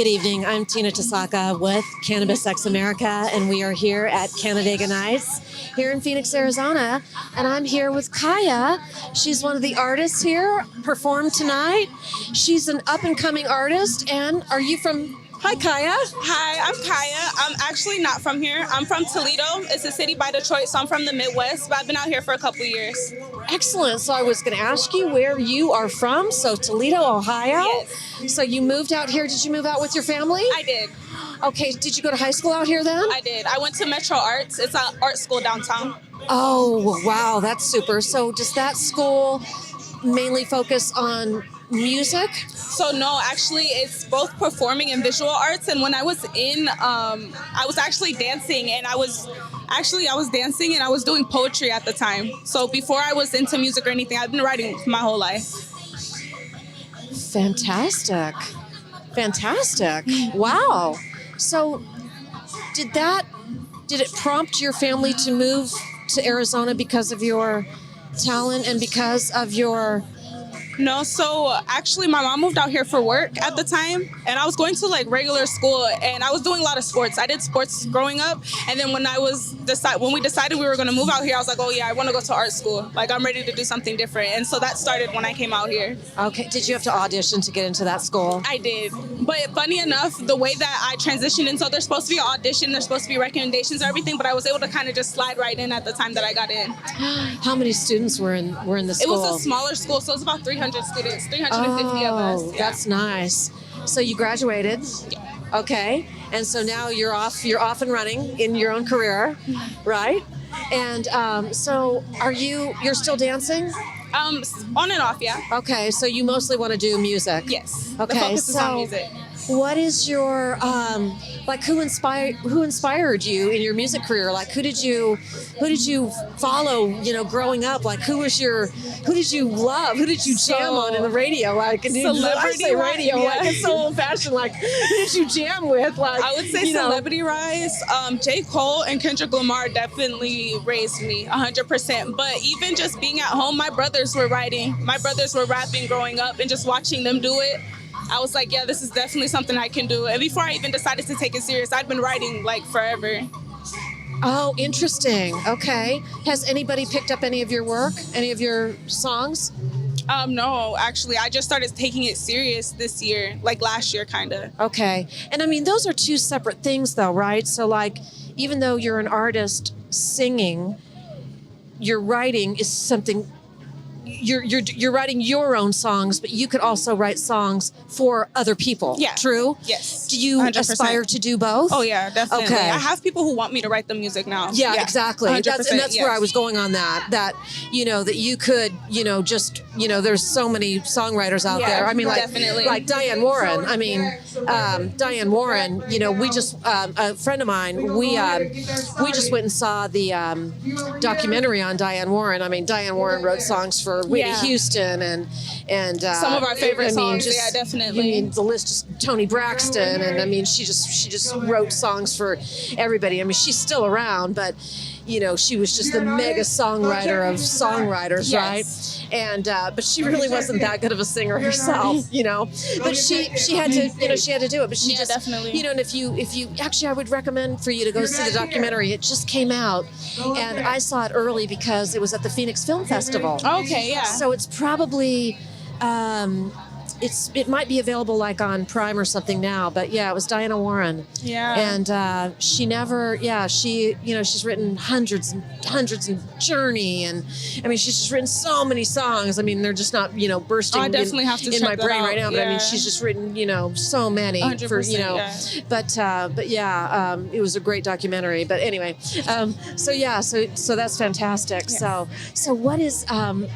Good evening. I'm Tina Tasaka with Cannabis X America, and we are here at Cannadega Nights here in Phoenix, Arizona. And I'm here with KIYAH. She's one of the artists here, performed tonight. She's an up-and-coming artist. And are you from... Hi, KIYAH. Hi, I'm KIYAH. I'm actually not from here. I'm from Toledo. It's a city by Detroit, so I'm from the Midwest, but I've been out here for a couple years. Excellent. So I was going to ask you where you are from. So Toledo, Ohio. Yes. So you moved out here. Did you move out with your family? I did. Okay. Did you go to high school out here then? I did. I went to Metro Arts. It's an art school downtown. Oh, wow. That's super. So does that school mainly focus on music? So no, actually it's both performing and visual arts. And when I was in, I was actually dancing, and I was dancing and I was doing poetry at the time. So before I was into music or anything, I've been writing my whole life. Fantastic. Fantastic. Wow. So did it prompt your family to move to Arizona because of your talent and because of your... No, so actually my mom moved out here for work at the time, and I was going to like regular school, and I was doing a lot of sports. I did sports growing up, and then when we decided we were going to move out here, I was like, oh yeah, I want to go to art school. Like, I'm ready to do something different. And so that started when I came out here. Okay. Did you have to audition to get into that school? I did. But funny enough, the way that I transitioned, and so there's supposed to be an audition, there's supposed to be recommendations and everything, but I was able to kind of just slide right in at the time that I got in. How many students were in the school? It was a smaller school, so it was about 300 students, 350 of us. Oh, that's nice. So you graduated. Yeah. Okay. And so now you're off and running in your own career, right? And so you're still dancing? On and off, yeah. Okay, so you mostly want to do music? Yes. Okay, the focus is on music. What is your who inspired you in your music career? Like, who did you follow, growing up? Like, who did you love? Who did you jam on in the radio? Like, Celebrity radio, yeah. like, it's so old fashioned. Like, who did you jam with? Like, I would say Celebrity Rise. J. Cole and Kendrick Lamar definitely raised me 100%. But even just being at home, my brothers were writing, my brothers were rapping growing up, and just watching them do it, I was like, yeah, this is definitely something I can do. And before I even decided to take it serious, I'd been writing like forever. Oh, interesting. Okay. Has anybody picked up any of your work, any of your songs? No, actually, I just started taking it serious this year, like last year, kind of. Okay. And I mean, those are two separate things though, right? So like, even though you're an artist singing, your writing is something... You're writing your own songs, but you could also write songs for other people. Yeah. True? Yes. Do you 100%. Aspire to do both? Oh yeah, definitely. Okay. I have people who want me to write the music now. Yeah, exactly. 100%, That's where I was going on that that you could, just, there's so many songwriters out there. I mean, definitely. like Diane Warren. I mean, Diane Warren, we just, a friend of mine, we just went and saw the documentary on Diane Warren. I mean, Diane Warren wrote songs for Whitney Houston and some of our favorite songs. Just, yeah, definitely. The list is Toni Braxton, and I mean, she just wrote songs for everybody. I mean, she's still around, but she was just the mega songwriter of songwriters, right? And but she really wasn't that good of a singer herself, But she had to, she had to do it. But she just definitely. And if you actually, I would recommend for you to go see the documentary. It just came out, and I saw it early because it was at the Phoenix Film Festival. Okay, yeah. So it's probably. It might be available like on Prime or something now, but yeah, it was Diana Warren. Yeah. And she's written hundreds and Journey, and I mean, she's just written so many songs. I mean, they're just not, bursting I definitely have to in check my that brain out. right now, but I mean, she's just written, so many 100%, for, yeah. it was a great documentary, but anyway, so that's fantastic. Yes. So what is,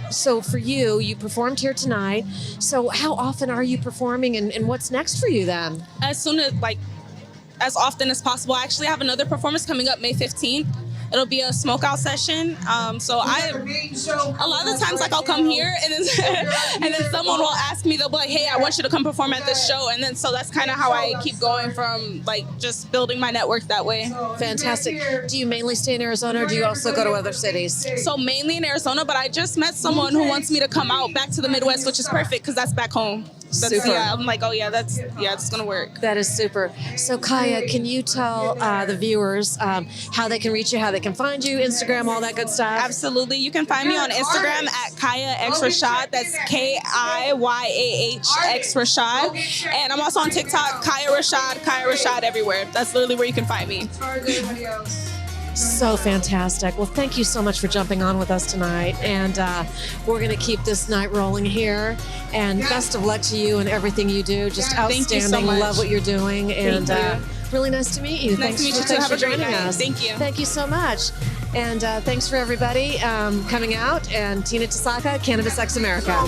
so for you performed here tonight. So how often are you performing, and what's next for you then? As often as possible. I actually have another performance coming up May 15th. It'll be a smokeout session. So a lot of the times, like, I'll come here and then someone will ask me, they'll be like, hey, I want you to come perform at this show. And then so that's kind of how I keep going from like just building my network that way. Fantastic. Do you mainly stay in Arizona, or do you also go to other cities? So mainly in Arizona, but I just met someone who wants me to come out back to the Midwest, which is perfect because that's back home. Super. Yeah, I'm like, oh yeah, it's gonna work. That is super. So KIYAH, can you tell the viewers how they can reach you, how they can find you, Instagram, all that good stuff? Absolutely. You can find me on Instagram at KIYAH X Rashad. That's KIYAH X Rashad. And I'm also on TikTok, KIYAH Rashad everywhere. That's literally where you can find me. So fantastic. Well, thank you so much for jumping on with us tonight. And we're going to keep this night rolling here. And best of luck to you and everything you do. Just outstanding. Thank you so much. Love what you're doing. And really nice to meet you. Nice to meet you too. Thanks Have for a great joining night. us. Thank you. Thank you so much. And thanks for everybody coming out. And Tina Tasaka, Cannabis X America.